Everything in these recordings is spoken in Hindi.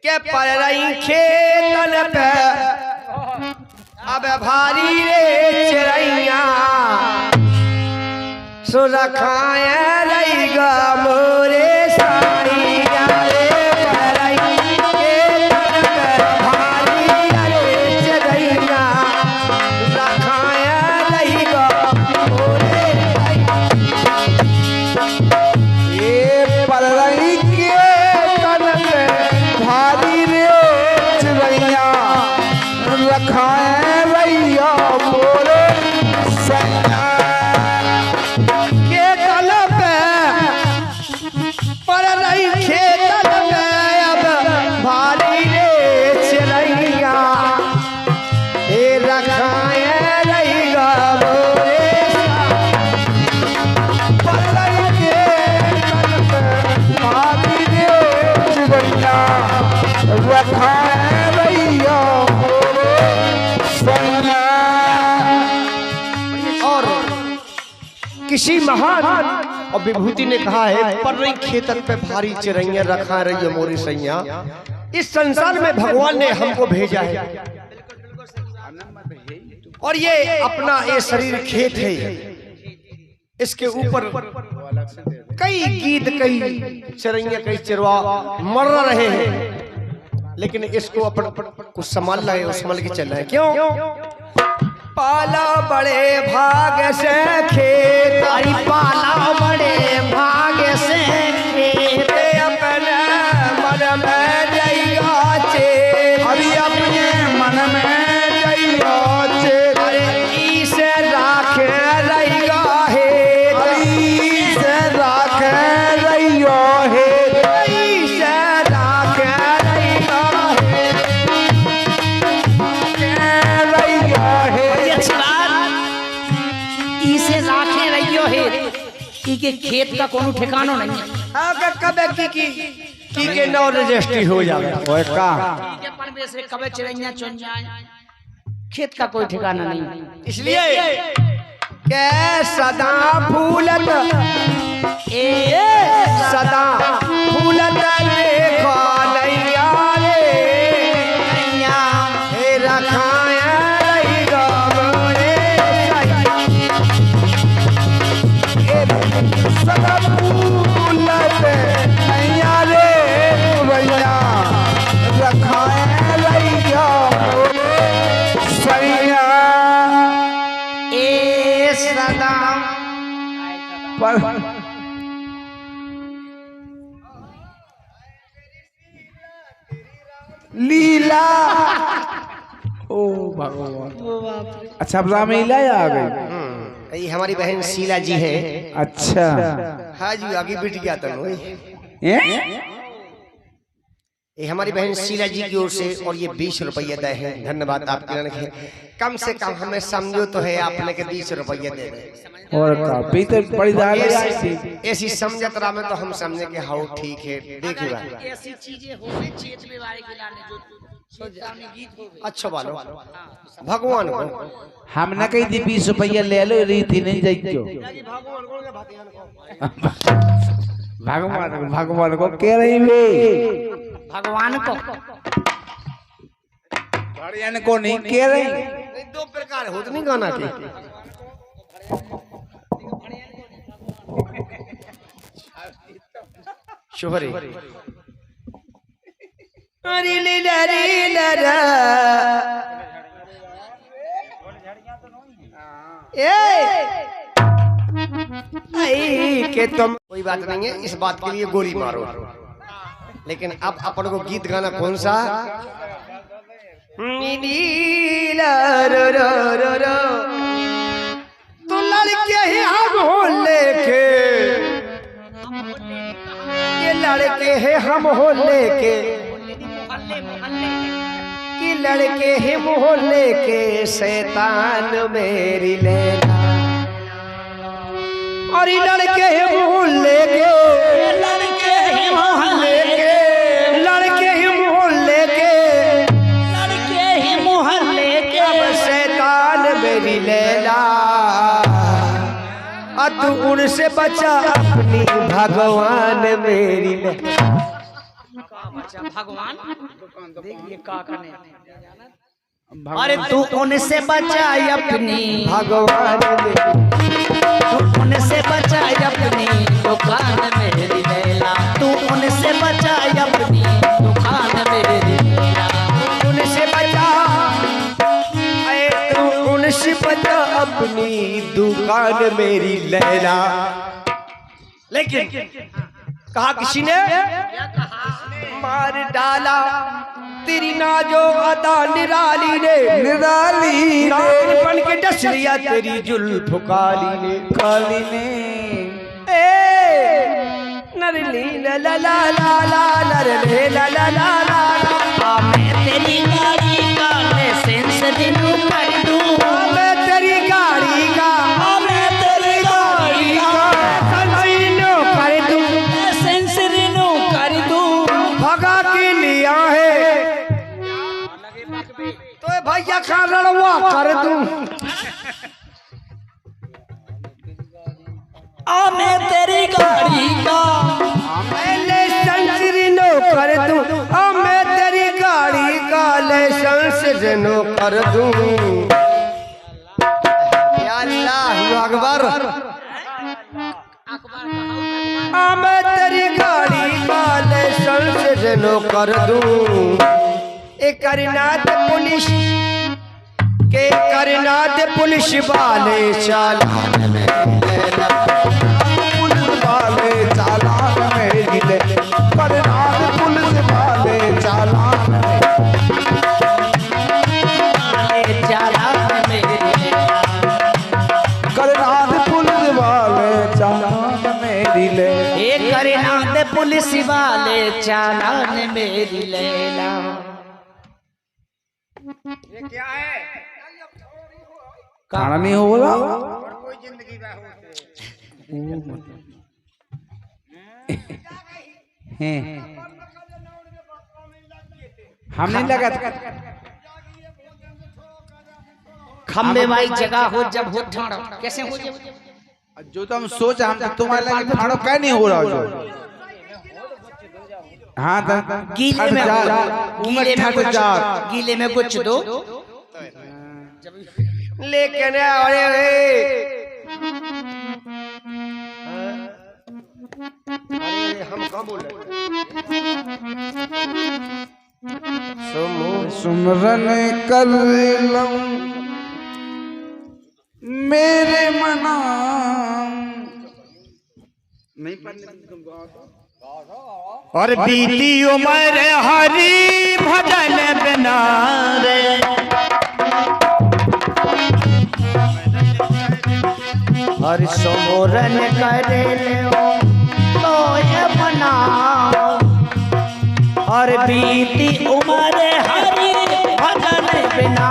के पर रही खेतन पे अब भारी रे चिड़ैया सो रखाए रहेगा मोरे साड़िया रे पर रही खेतन पे भारी रे चिड़ैया रखाए रहेगा मोरे ये पर रही खेतन पे भारी रे चिड़ैया रखाए भैया मोरे सैया के तल पे पर रही खेतन में अब भारी रे चिड़ैया हे रखाए रहेगा मोरे पर रही खेतन पे भारी रे चिड़ैया रखाए भैया मोरे सैया। और किसी महान और विभूति ने कहा है पर रही खेतन पे भारी चिड़ैया रखा रही है मोरी सैया। इस संसार में भगवान ने हमको भेजा है और ये अपना ये शरीर खेत है। इसके ऊपर कई गीत कई चिड़ैया कई चिरवा मर रहे हैं, लेकिन इसको अपन कुछ संभाल रहे हैं, संभाल के चल रहे हैं। क्यों? पाला बड़े भाग से खेत, पाला बड़े भाग से खेत अपने मन में जइया चेत, अभी अपने मन में जइया चेत, इसे राखे रहिया हे, इसे राखे रहिया हे, इसे राखे रहिया हे, रहिया हे। इसे राखे रहियो है कि खेत का कोनो ठिकानो नहीं है। अगर कबे की के नौ रजिस्ट्री हो जाए ओए का के परवेश रे कबे चिड़ैया चुन जाए, खेत का कोई ठिकाना नहीं है। इसलिए के सदा फूलत ए सदा फूलत देखो नैया रे नैया हे रखाए रहेगा मोरे सदा फूलत नैया रे भैया रखाए रहिया मोरे सैया। ए सदा पर लीला ओ भगवान। अच्छा अब रामलीला आ गई। ये हमारी बहन शीला जी है। अच्छा हाँ जी आगे बिट गया तनु। हैं? ये हमारी बहन शीला जी की ओर से और ये 20 रुपये दे हैं। धन्यवाद आपके लिए। कम से कम हमें समझो तो है आपने के 20 रुपये दे दे और काफी तो बड़ी दाल है। ऐसी समझत रहा में तो हम समझे कि हाँ ठीक है। देखिए ऐसी चीजें हो गई चेत में वाले खिलाने जो सामने गीत हो गए। अच्छा वालो भगवान को हम न कही थी 20 रुपया ले लो रीति नहीं जाई क्यों। भगवान भगवान को कह रही वे भगवान को भगवान को नहीं कह रही। दो प्रकार हो तो नहीं गाना के शुभरी अरे लीला के तुम कोई बात नहीं है। इस बात के लिए गोली मारो, लेकिन अब अपन को गीत गाना कौन सा? नीला रो रो रो रो तो लड़के ही हम हो लेके, ये लड़के हैं हम हो लेके, कि लड़के हैं मोहल्ले के शैतान मेरी लेना, और ये लड़के हैं मोहल्ले के, लड़के ही मोहल्ले के, लड़के हैं मोहल्ले के, लड़के ही मोहल्ले के, अब शैतान मेरी लेला, तू उनसे बचा अपनी भगवान मेरी लेला। अच्छा भगवान देखिए का करने अरे तू उनसे बचाई अपनी भगवान ने तू उनसे बचाई अपनी दुकान मेरी लैला तू उनसे बचाई अपनी दुकान मेरी लैला उनसे बचा तू उनसे बचा अपनी दुकान मेरी लैला। लेकिन कहा किसी ने मार डाला तेरी नाजो अदा निराली ने बन के डस लिया तेरी जुल्फ काली ने ए नरली ला ला ला ला ला नरले ला ला ला ला मैं तेरी गाड़ी का लाइसेंस रिन्यू कर दूं मैं तेरी गाड़ी का लाइसेंस रिन्यू कर दूं भगा के लिया है तो भैया का लड़वा कर दूं मैं तेरी गाड़ी का लाइसेंस रिन्यू कर दूं मैं तेरी गाड़ी का लाइसेंस रिन्यू कर दूं। या अल्लाह अकबर मैं तेरी गाड़ी का लाइसेंस रिन्यू कर दूं। एक करनाथ पुलिस के करनाथ पुलिस वाले चालान में पुलिस वाले चालान में गिले करनाथ पुलिस वाले चालान में चालान मेरी करनाथ पुलिस वाले चालान में गिले करनाथ पुलिस वाले चालान मेरी लैला ये क्या है खाना नहीं होगा कोई जिंदगी में हम नहीं लगा खम्बे भाई जगह हो जब हो ठाड़ कैसे हो जब जो तो हम सोच हम तुम्हारे लगे ठाड़ो क्या नहीं हो रहा जो हाँ गीले में गीले में कुछ दो लेकिन अरे हम कब बोल रहे सुमरन कर लूं मेरे मना नहीं और बीती उम्र हरी भजन बिना रे हर सोमरन करे तो ये बना और बीती उम्र हरी भजन बिना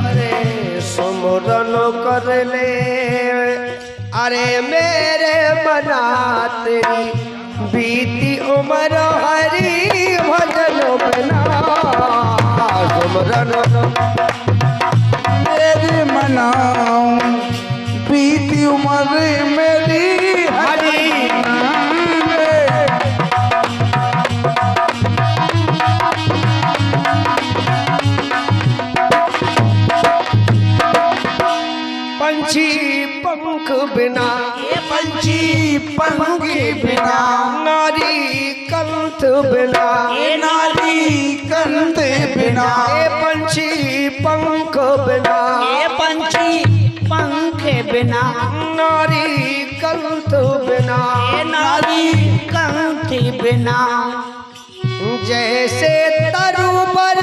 अरे सोमरन कर ले अरे मेरे मना तेरी बीती उम्र हरी भजन बिना सुमरन मेरे मना बीती उम्र मेरी हरी पंछी पंख बिना ये पंछी पंख बिना नारी कंठ बिना ये नारी कंठ बिना ये पंछी पंख बिना ये पंछी पंख बिना नारी कंठ बिना ये नारी कंठ बिना जैसे तरु पर